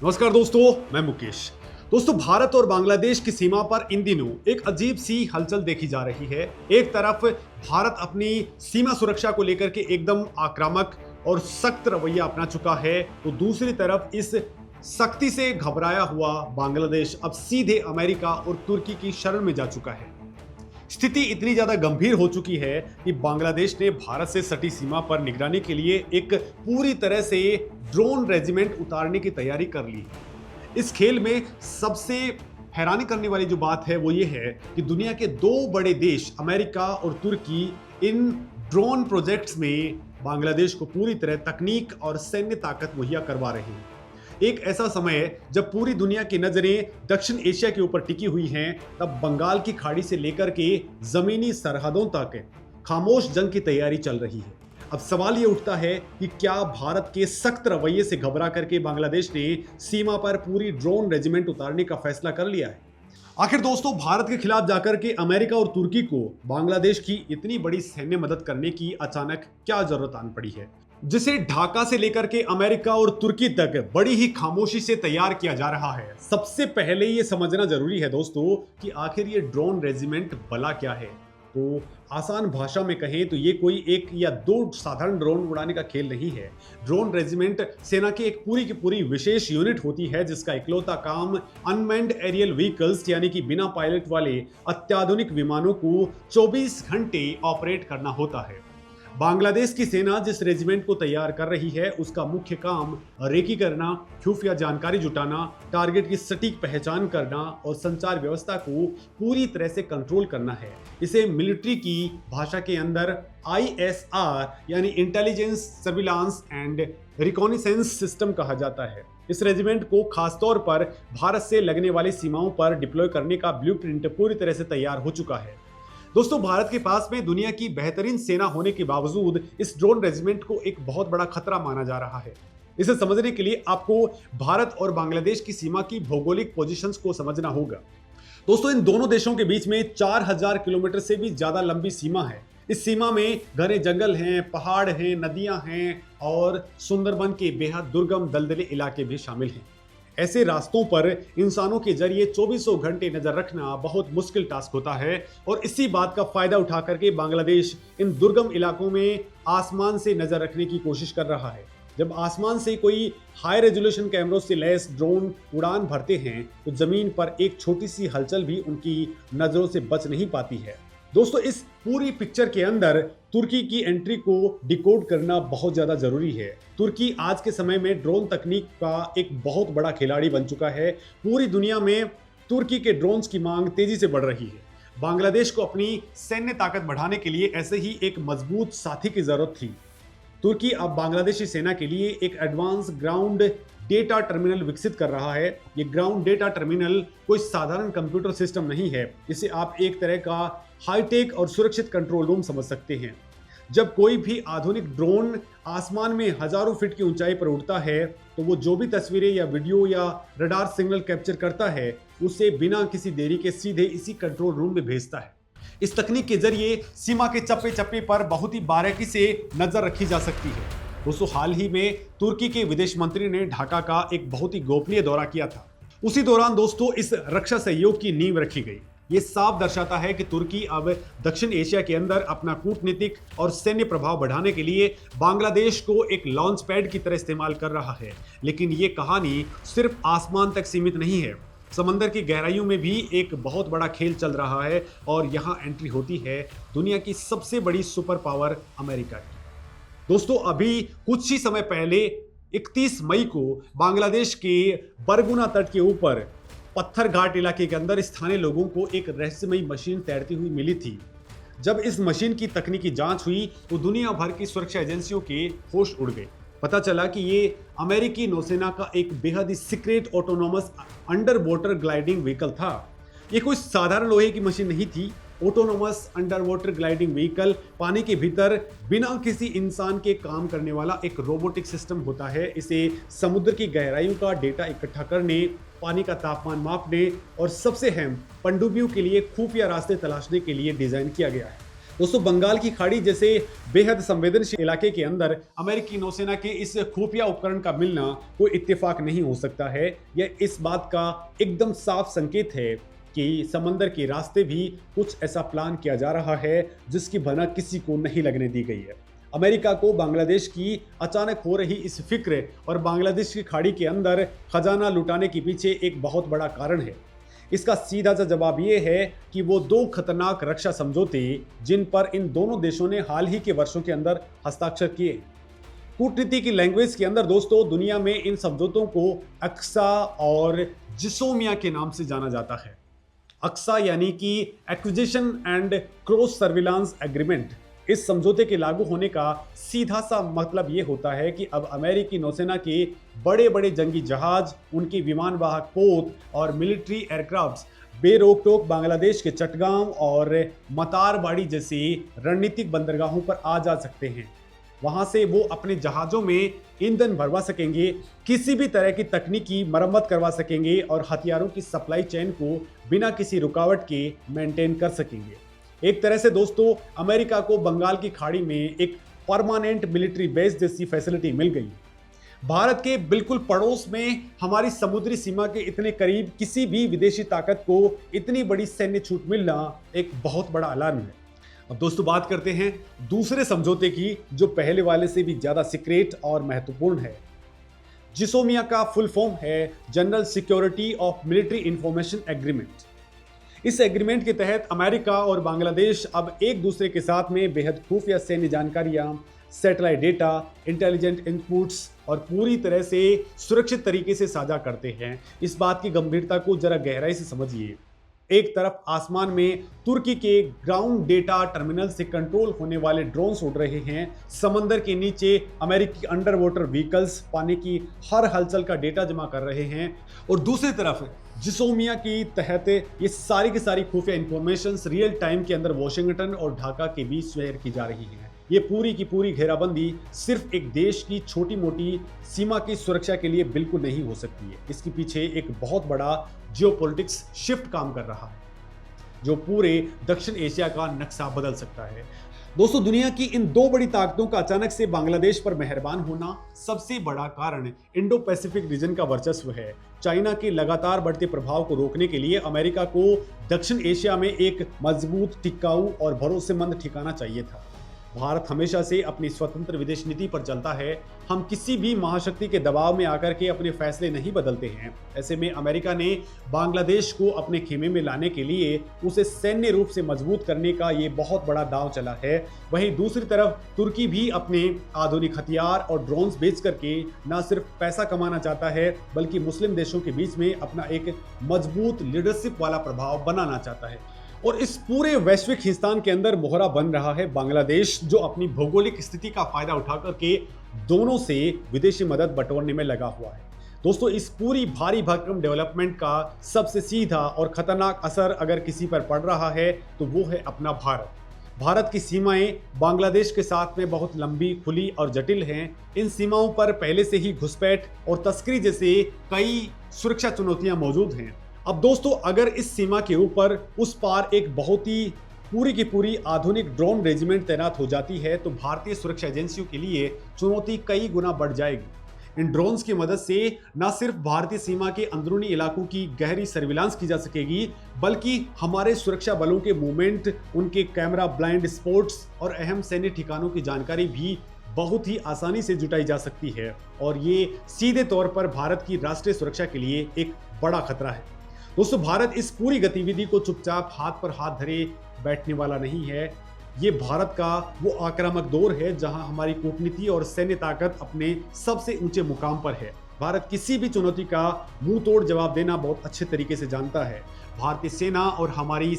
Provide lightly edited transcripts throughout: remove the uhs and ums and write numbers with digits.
नमस्कार दोस्तों, मैं मुकेश। दोस्तों, भारत और बांग्लादेश की सीमा पर इन दिनों एक अजीब सी हलचल देखी जा रही है। एक तरफ भारत अपनी सीमा सुरक्षा को लेकर के एकदम आक्रामक और सख्त रवैया अपना चुका है, तो दूसरी तरफ इस सख्ती से घबराया हुआ बांग्लादेश अब सीधे अमेरिका और तुर्की की शरण में जा चुका है। स्थिति इतनी ज्यादा गंभीर हो चुकी है कि बांग्लादेश ने भारत से सटी सीमा पर निगरानी के लिए एक पूरी तरह से ड्रोन रेजिमेंट उतारने की तैयारी कर ली है। इस खेल में सबसे हैरानी करने वाली जो बात है वो ये है कि दुनिया के दो बड़े देश अमेरिका और तुर्की इन ड्रोन प्रोजेक्ट्स में बांग्लादेश को पूरी तरह तकनीक और सैन्य ताकत मुहैया करवा रहे हैं। एक ऐसा समय है जब पूरी दुनिया की नजरें दक्षिण एशिया के ऊपर टिकी हुई हैं, तब बंगाल की खाड़ी से लेकर के जमीनी सरहदों तक खामोश जंग की तैयारी चल रही है। अब सवाल ये उठता है कि क्या भारत के सख्त रवैये से घबरा करके बांग्लादेश ने सीमा पर पूरी ड्रोन रेजिमेंट उतारने का फैसला कर लिया है? आखिर दोस्तों, भारत के खिलाफ जाकर के अमेरिका और तुर्की को बांग्लादेश की इतनी बड़ी सैन्य मदद करने की अचानक क्या जरूरत आन पड़ी है, जिसे ढाका से लेकर के अमेरिका और तुर्की तक बड़ी ही खामोशी से तैयार किया जा रहा है? सबसे पहले ये समझना जरूरी है दोस्तों कि आखिर ये ड्रोन रेजिमेंट भला क्या है। तो आसान भाषा में कहें तो ये कोई एक या दो साधारण ड्रोन उड़ाने का खेल नहीं है। ड्रोन रेजिमेंट सेना की एक पूरी की पूरी विशेष यूनिट होती है, जिसका इकलौता काम अनमैन्ड एरियल व्हीकल्स यानी कि बिना पायलट वाले अत्याधुनिक विमानों को 24 घंटे ऑपरेट करना होता है। बांग्लादेश की सेना जिस रेजिमेंट को तैयार कर रही है, उसका मुख्य काम रेकी करना, खुफिया जानकारी जुटाना, टारगेट की सटीक पहचान करना और संचार व्यवस्था को पूरी तरह से कंट्रोल करना है। इसे मिलिट्री की भाषा के अंदर ISR यानी intelligence surveillance and reconnaissance system कहा जाता है। इस रेजिमेंट को खासतौर पर भारत से लगने वाली सीमाओं पर डिप्लॉय करने का ब्लूप्रिंट पूरी तरह से तैयार हो चुका है। दोस्तों, भारत के पास में दुनिया की बेहतरीन सेना होने के बावजूद इस ड्रोन रेजिमेंट को एक बहुत बड़ा खतरा माना जा रहा है। इसे समझने के लिए आपको भारत और बांग्लादेश की सीमा की भौगोलिक पोजीशंस को समझना होगा। दोस्तों, इन दोनों देशों के बीच में 4000 किलोमीटर से भी ज्यादा लंबी सीमा है। इस सीमा में घने जंगल हैं, पहाड़ हैं, नदियां हैं और सुंदरबन के बेहद दुर्गम दलदली इलाके भी शामिल हैं। ऐसे रास्तों पर इंसानों के जरिए 24 घंटे नजर रखना बहुत मुश्किल टास्क होता है और इसी बात का फायदा उठा करके बांग्लादेश इन दुर्गम इलाकों में आसमान से नजर रखने की कोशिश कर रहा है। जब आसमान से कोई हाई रेजोल्यूशन कैमरों से लैस ड्रोन उड़ान भरते हैं तो जमीन पर एक छोटी सी हलचल भी उनकी नजरों से बच नहीं पाती है। दोस्तों, इस पूरी पिक्चर के अंदर तुर्की की एंट्री को डिकोड करना बहुत ज्यादा जरूरी है। तुर्की आज के समय में ड्रोन तकनीक का एक बहुत बड़ा खिलाड़ी बन चुका है। पूरी दुनिया में तुर्की के ड्रोन्स की मांग तेजी से बढ़ रही है। बांग्लादेश को अपनी सैन्य ताकत बढ़ाने के लिए ऐसे ही एक मजबूत साथी की जरूरत थी। तुर्की अब बांग्लादेशी सेना के लिए एक एडवांस ग्राउंड डेटा टर्मिनल विकसित कर रहा है। ये ग्राउंड डेटा टर्मिनल कोई साधारण कंप्यूटर सिस्टम नहीं है, इसे आप एक तरह का हाईटेक और सुरक्षित कंट्रोल रूम समझ सकते हैं। जब कोई भी आधुनिक ड्रोन आसमान में हजारों फीट की ऊंचाई पर उड़ता है तो वो जो भी तस्वीरें या वीडियो या रडार सिग्नल कैप्चर करता है, उसे बिना किसी देरी के सीधे इसी कंट्रोल रूम में भेजता है। इस तकनीक के जरिए सीमा के चप्पे चप्पे पर बहुत ही बारीकी से नजर रखी जा सकती है। दोस्तों, हाल ही में तुर्की के विदेश मंत्री ने ढाका का एक बहुत ही गोपनीय दौरा किया था। उसी दौरान दोस्तों इस रक्षा सहयोग की नींव रखी गई। ये साफ दर्शाता है कि तुर्की अब दक्षिण एशिया के अंदर अपना कूटनीतिक और सैन्य प्रभाव बढ़ाने के लिए बांग्लादेश को एक लॉन्च पैड की तरह इस्तेमाल कर रहा है। लेकिन ये कहानी सिर्फ आसमान तक सीमित नहीं है। समंदर की गहराइयों में भी एक बहुत बड़ा खेल चल रहा है और यहाँ एंट्री होती है दुनिया की सबसे बड़ी सुपर पावर अमेरिका की। दोस्तों, अभी कुछ ही समय पहले 31 मई को बांग्लादेश के बरगुना तट के ऊपर पत्थर घाट इलाके के अंदर स्थानीय लोगों को एक रहस्यमयी मशीन तैरती हुई मिली थी। जब इस मशीन की तकनीकी जांच हुई तो दुनिया भर की सुरक्षा एजेंसियों के होश उड़ गए। पता चला कि ये अमेरिकी नौसेना का एक बेहद ही secret autonomous underwater gliding vehicle था। ये कोई साधारण लोहे की मशीन नहीं थी। Autonomous underwater gliding vehicle पानी के भीतर बिना किसी इंसान के काम करने वाला एक रोबोटिक सिस्टम होता है। इसे समुद्र की गहराइयों का डेटा इकट्ठा करने, पानी का तापमान मापने और सबसे अहम पनडुब्बियों के लिए खुफिया रास्ते तलाशने के लिए डिजाइन किया गया है। दोस्तों बंगाल की खाड़ी जैसे बेहद संवेदनशील इलाके के अंदर अमेरिकी नौसेना के इस खुफिया उपकरण का मिलना कोई इत्तेफाक नहीं हो सकता है। यह इस बात का एकदम साफ संकेत है कि समंदर के रास्ते भी कुछ ऐसा प्लान किया जा रहा है जिसकी भनक किसी को नहीं लगने दी गई है। अमेरिका को बांग्लादेश की अचानक हो रही इस फिक्र और बांग्लादेश की खाड़ी के अंदर खजाना लुटाने के पीछे एक बहुत बड़ा कारण है। इसका सीधा सा जवाब यह है कि वो दो खतरनाक रक्षा समझौते जिन पर इन दोनों देशों ने हाल ही के वर्षों के अंदर हस्ताक्षर किए। कूटनीति की लैंग्वेज के अंदर दोस्तों दुनिया में इन समझौतों को अक्सा और जिसोमिया के नाम से जाना जाता है। अक्सा यानी कि acquisition and cross surveillance agreement. इस समझौते के लागू होने का सीधा सा मतलब यह होता है कि अब अमेरिकी नौसेना के बड़े बड़े जंगी जहाज, उनकी विमान वाहक पोत और मिलिट्री एयरक्राफ्ट बेरोक टोक बांग्लादेश के चटगांव और मतारबाड़ी जैसी रणनीतिक बंदरगाहों पर आ जा सकते हैं। वहां से वो अपने जहाजों में ईंधन भरवा सकेंगे, किसी भी तरह की तकनीकी मरम्मत करवा सकेंगे और हथियारों की सप्लाई चेन को बिना किसी रुकावट के मेंटेन कर सकेंगे। एक तरह से दोस्तों अमेरिका को बंगाल की खाड़ी में एक परमानेंट मिलिट्री बेस जैसी फैसिलिटी मिल गई। भारत के बिल्कुल पड़ोस में हमारी समुद्री सीमा के इतने करीब किसी भी विदेशी ताकत को इतनी बड़ी सैन्य छूट मिलना एक बहुत बड़ा अलार्म है। अब दोस्तों बात करते हैं दूसरे समझौते की जो पहले वाले से भी ज्यादा सीक्रेट और महत्वपूर्ण है। जिसोमिया का फुल फॉर्म है general security of military information agreement. इस एग्रीमेंट के तहत अमेरिका और बांग्लादेश अब एक दूसरे के साथ में बेहद खुफिया सैन्य जानकारियां, सैटेलाइट डेटा, इंटेलिजेंट इनपुट्स और पूरी तरह से सुरक्षित तरीके से साझा करते हैं। इस बात की गंभीरता को जरा गहराई से समझिए। एक तरफ आसमान में तुर्की के ग्राउंड डेटा टर्मिनल से कंट्रोल होने वाले ड्रोन्स उड़ रहे हैं, समंदर के नीचे अमेरिकी अंडर वाटर व्हीकल्स पानी की हर हलचल का डेटा जमा कर रहे हैं, और दूसरी तरफ जिसोमिया की तहत ये सारी की सारी खुफिया इंफॉर्मेशन रियल टाइम के अंदर वॉशिंगटन और ढाका के बीच शेयर की जा रही है। ये पूरी की पूरी घेराबंदी सिर्फ एक देश की छोटी मोटी सीमा की सुरक्षा के लिए बिल्कुल नहीं हो सकती है। इसके पीछे एक बहुत बड़ा जियोपॉलिटिक्स शिफ्ट काम कर रहा है जो पूरे दक्षिण एशिया का नक्शा बदल सकता है। दोस्तों दुनिया की इन दो बड़ी ताकतों का अचानक से बांग्लादेश पर मेहरबान होना सबसे बड़ा कारण इंडो पैसिफिक रीजन का वर्चस्व है। चाइना के लगातार बढ़ते प्रभाव को रोकने के लिए अमेरिका को दक्षिण एशिया में एक मजबूत, टिकाऊ और भरोसेमंद ठिकाना चाहिए था। भारत हमेशा से अपनी स्वतंत्र विदेश नीति पर चलता है। हम किसी भी महाशक्ति के दबाव में आकर के अपने फैसले नहीं बदलते हैं। ऐसे में अमेरिका ने बांग्लादेश को अपने खेमे में लाने के लिए उसे सैन्य रूप से मजबूत करने का ये बहुत बड़ा दांव चला है। वहीं दूसरी तरफ तुर्की भी अपने आधुनिक हथियार और ड्रोन्स बेच करके न सिर्फ पैसा कमाना चाहता है बल्कि मुस्लिम देशों के बीच में अपना एक मजबूत लीडरशिप वाला प्रभाव बनाना चाहता है। और इस पूरे वैश्विक हिंदुस्तान के अंदर मोहरा बन रहा है बांग्लादेश, जो अपनी भौगोलिक स्थिति का फायदा उठाकर के दोनों से विदेशी मदद बटोरने में लगा हुआ है। दोस्तों इस पूरी भारी भरकम डेवलपमेंट का सबसे सीधा और खतरनाक असर अगर किसी पर पड़ रहा है तो वो है अपना भारत। भारत की सीमाएं बांग्लादेश के साथ में बहुत लंबी, खुली और जटिल हैं। इन सीमाओं पर पहले से ही घुसपैठ और तस्करी जैसे कई सुरक्षा चुनौतियां मौजूद हैं। अब दोस्तों अगर इस सीमा के ऊपर उस पार एक बहुत ही पूरी की पूरी आधुनिक ड्रोन रेजिमेंट तैनात हो जाती है तो भारतीय सुरक्षा एजेंसियों के लिए चुनौती कई गुना बढ़ जाएगी। इन ड्रोन्स की मदद से न सिर्फ भारतीय सीमा के अंदरूनी इलाकों की गहरी सर्विलांस की जा सकेगी बल्कि हमारे सुरक्षा बलों के मूवमेंट, उनके कैमरा ब्लाइंड स्पॉट्स और अहम सैन्य ठिकानों की जानकारी भी बहुत ही आसानी से जुटाई जा सकती है। और ये सीधे तौर पर भारत की राष्ट्रीय सुरक्षा के लिए एक बड़ा खतरा है। दोस्तों भारत इस पूरी गतिविधि को चुपचाप हाथ पर हाथ धरे बैठने वाला नहीं है। ये भारत का वो आक्रामक दौर है जहां हमारी कूटनीति और सैन्य ताकत अपने सबसे ऊंचे मुकाम पर है। भारत किसी भी चुनौती का मुंह तोड़ जवाब देना बहुत अच्छे तरीके से जानता है। भारतीय सेना और हमारी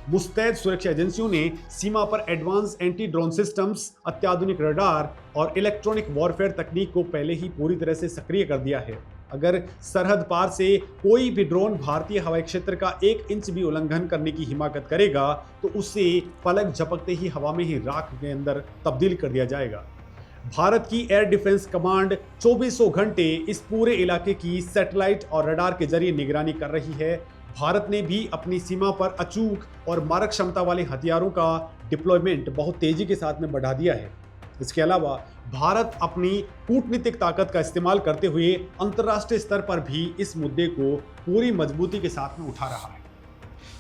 मुस्तैद सुरक्षा एजेंसियों ने सीमा पर एडवांस एंटी ड्रोन सिस्टम्स, अत्याधुनिक रडार और इलेक्ट्रॉनिक वॉरफेयर तकनीक को पहले ही पूरी तरह से सक्रिय कर दिया है। अगर सरहद पार से कोई भी ड्रोन भारतीय हवाई क्षेत्र का 1 इंच भी उल्लंघन करने की हिमाकत करेगा तो उसे पलक झपकते ही हवा में ही राख के अंदर तब्दील कर दिया जाएगा। भारत की एयर डिफेंस कमांड 2400 घंटे इस पूरे इलाके की सैटेलाइट और रडार के जरिए निगरानी कर रही है। भारत ने भी अपनी सीमा पर अचूक और मारक क्षमता वाले हथियारों का डिप्लॉयमेंट बहुत तेजी के साथ में बढ़ा दिया है। इसके अलावा भारत अपनी कूटनीतिक ताकत का इस्तेमाल करते हुए अंतर्राष्ट्रीय स्तर पर भी इस मुद्दे को पूरी मजबूती के साथ में उठा रहा है।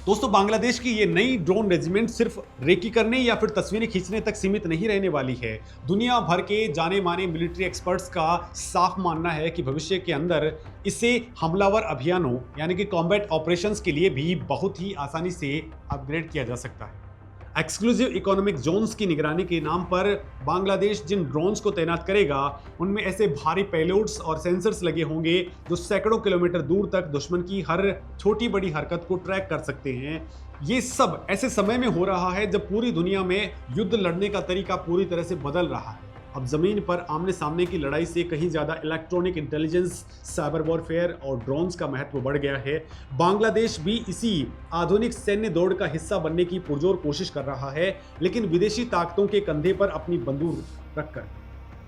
दोस्तों, बांग्लादेश की ये नई ड्रोन रेजिमेंट सिर्फ रेकी करने या फिर तस्वीरें खींचने तक सीमित नहीं रहने वाली है। दुनिया भर के जाने माने मिलिट्री एक्सपर्ट्स का साफ मानना है कि भविष्य के अंदर इसे हमलावर अभियानों यानी कि कॉम्बैट ऑपरेशंस के लिए भी बहुत ही आसानी से अपग्रेड किया जा सकता है। एक्सक्लूसिव इकोनॉमिक जोन्स की निगरानी के नाम पर बांग्लादेश जिन ड्रोन्स को तैनात करेगा उनमें ऐसे भारी पेलोड्स और सेंसर्स लगे होंगे जो सैकड़ों किलोमीटर दूर तक दुश्मन की हर छोटी बड़ी हरकत को ट्रैक कर सकते हैं। ये सब ऐसे समय में हो रहा है जब पूरी दुनिया में युद्ध लड़ने का तरीका पूरी तरह से बदल रहा है। अब जमीन पर आमने सामने की लड़ाई से कहीं ज्यादा इलेक्ट्रॉनिक इंटेलिजेंस, साइबर वॉरफेयर और ड्रोन्स का महत्व बढ़ गया है। बांग्लादेश भी इसी आधुनिक सैन्य दौड़ का हिस्सा बनने की पुरजोर कोशिश कर रहा है, लेकिन विदेशी ताकतों के कंधे पर अपनी बंदूक रखकर।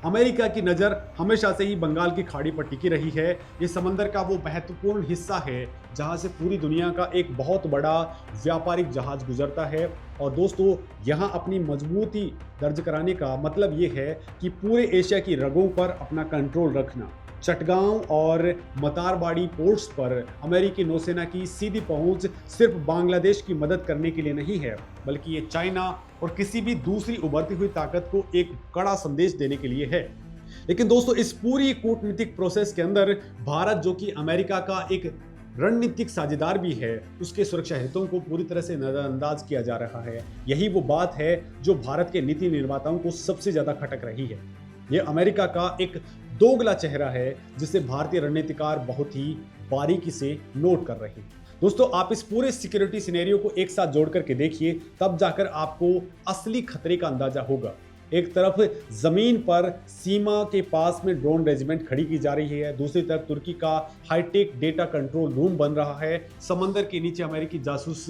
अमेरिका की नज़र हमेशा से ही बंगाल की खाड़ी पर टिकी रही है। ये समंदर का वो महत्वपूर्ण हिस्सा है जहां से पूरी दुनिया का एक बहुत बड़ा व्यापारिक जहाज गुजरता है। और दोस्तों, यहां अपनी मजबूती दर्ज कराने का मतलब ये है कि पूरे एशिया की रगों पर अपना कंट्रोल रखना। चटगांव और मतारबाड़ी पोर्ट्स पर अमेरिकी नौसेना की सीधी पहुंच सिर्फ बांग्लादेश की मदद करने के लिए नहीं है, बल्कि ये चाइना और किसी भी दूसरी उभरती हुई ताकत को एक कड़ा संदेश देने के लिए है। लेकिन दोस्तों, इस पूरी कूटनीतिक प्रोसेस के अंदर भारत, जो कि अमेरिका का एक रणनीतिक साझेदार भी है, उसके सुरक्षा हितों को पूरी तरह से नजरअंदाज किया जा रहा है। यही वो बात है जो भारत के नीति निर्माताओं को सबसे ज्यादा खटक रही है। ये अमेरिका का एक दोगला चेहरा है जिसे भारतीय रणनीतिकार बहुत ही बारीकी से नोट कर रहे हैं। दोस्तों, आप इस पूरे सिक्योरिटी सिनेरियो को एक साथ जोड़ करके देखिए, तब जाकर आपको असली खतरे का अंदाजा होगा। एक तरफ जमीन पर सीमा के पास में ड्रोन रेजिमेंट खड़ी की जा रही है, दूसरी तरफ तुर्की का हाईटेक डेटा कंट्रोल रूम बन रहा है, समंदर के नीचे अमेरिकी जासूस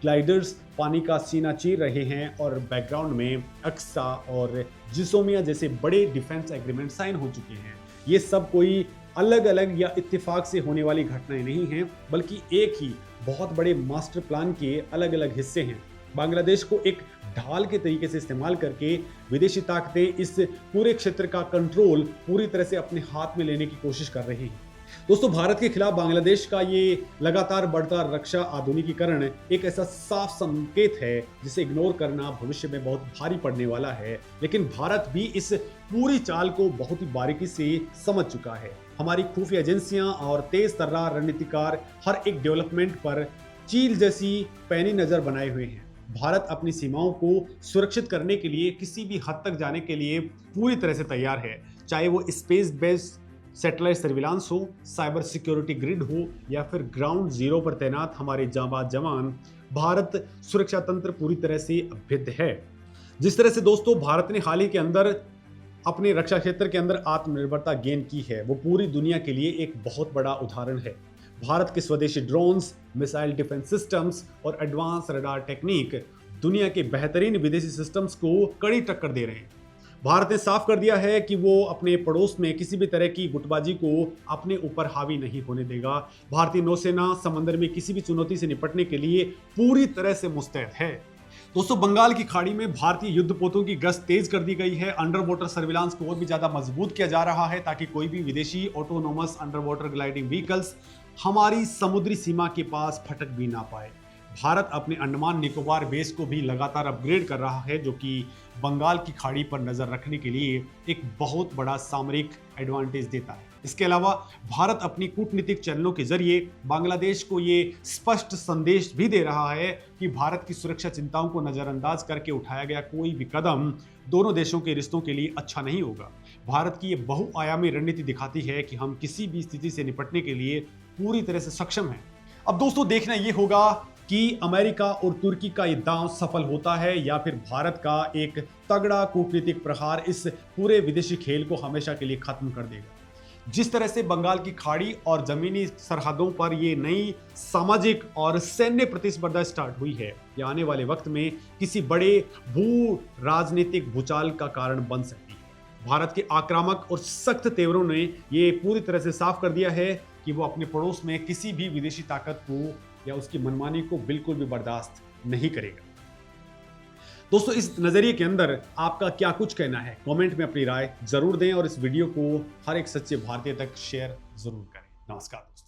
ग्लाइडर्स पानी का सीना चीर रहे हैं और बैकग्राउंड में अक्सा और जिसोमिया जैसे बड़े डिफेंस एग्रीमेंट साइन हो चुके हैं। ये सब कोई अलग अलग या इत्तेफाक से होने वाली घटनाएं नहीं हैं, बल्कि एक ही बहुत बड़े मास्टर प्लान के अलग अलग हिस्से हैं। बांग्लादेश को एक ढाल के तरीके से इस्तेमाल करके विदेशी ताकतें इस पूरे क्षेत्र का कंट्रोल पूरी तरह से अपने हाथ में लेने की कोशिश कर रही हैं। दोस्तों, भारत के खिलाफ बांग्लादेश का ये लगातार बढ़ता रक्षा आधुनिकीकरण एक ऐसा साफ संकेत है जिसे इग्नोर करना भविष्य में बहुत भारी पड़ने वाला है। लेकिन भारत भी इस पूरी चाल को बहुत ही बारीकी से समझ चुका है। हमारी खुफिया एजेंसियां और तेज तर्रार रणनीतिकार हर एक डेवलपमेंट पर चील जैसी पैनी नजर बनाए हुए हैं। भारत अपनी सीमाओं को सुरक्षित करने के लिए किसी भी हद तक जाने के लिए पूरी तरह से तैयार है, चाहे वो स्पेस बेस्ड सैटेलाइट सर्विलांस हो, साइबर सिक्योरिटी ग्रिड हो या फिर ग्राउंड जीरो पर तैनात हमारे जांबाज जवान। भारत सुरक्षा तंत्र पूरी तरह से अभेद्य है। जिस तरह से दोस्तों भारत ने हाल ही के अंदर अपने रक्षा क्षेत्र के अंदर आत्मनिर्भरता गेन की है, वो पूरी दुनिया के लिए एक बहुत बड़ा उदाहरण है। भारत के स्वदेशी ड्रोन्स, मिसाइल डिफेंस सिस्टम्स और एडवांस रडार टेक्निक दुनिया के बेहतरीन विदेशी सिस्टम्स को कड़ी टक्कर दे रहे हैं। भारत ने साफ कर दिया है कि वो अपने पड़ोस में किसी भी तरह की गुटबाजी को अपने ऊपर हावी नहीं होने देगा। भारतीय नौसेना समंदर में किसी भी चुनौती से निपटने के लिए पूरी तरह से मुस्तैद है। दोस्तों, बंगाल की खाड़ी में भारतीय युद्धपोतों की गश्त तेज कर दी गई है। अंडर वाटर सर्विलांस को और भी ज्यादा मजबूत किया जा रहा है ताकि कोई भी विदेशी autonomous underwater gliding vehicles हमारी समुद्री सीमा के पास फटक भी ना पाए। भारत अपने अंडमान निकोबार बेस को भी लगातार अपग्रेड कर रहा है, जो कि बंगाल की खाड़ी पर नजर रखने के लिए एक बहुत बड़ा सामरिक एडवांटेज देता है। इसके अलावा भारत अपनी कूटनीतिक चैनलों के जरिए बांग्लादेश को ये स्पष्ट संदेश भी दे रहा है कि भारत की सुरक्षा चिंताओं को नजरअंदाज करके उठाया गया कोई भी कदम दोनों देशों के रिश्तों के लिए अच्छा नहीं होगा। भारत की ये बहुआयामी रणनीति दिखाती है कि हम किसी भी स्थिति से निपटने के लिए पूरी तरह से सक्षम हैं। अब दोस्तों, देखना ये होगा कि अमेरिका और तुर्की का ये दांव सफल होता है या फिर भारत का एक तगड़ा कूटनीतिक प्रहार इस पूरे विदेशी खेल को हमेशा के लिए खत्म कर देगा। जिस तरह से बंगाल की खाड़ी और जमीनी सरहदों पर ये नई सामाजिक और सैन्य प्रतिस्पर्धा स्टार्ट हुई है, ये आने वाले वक्त में किसी बड़े भू राजनीतिक भूचाल का कारण बन सकती है। भारत के आक्रामक और सख्त तेवरों ने ये पूरी तरह से साफ कर दिया है कि वो अपने पड़ोस में किसी भी विदेशी ताकत को या उसकी मनमानी को बिल्कुल भी बर्दाश्त नहीं करेगा। दोस्तों, इस नजरिए के अंदर आपका क्या कुछ कहना है? कमेंट में अपनी राय जरूर दें और इस वीडियो को हर एक सच्चे भारतीय तक शेयर जरूर करें। नमस्कार दोस्तों।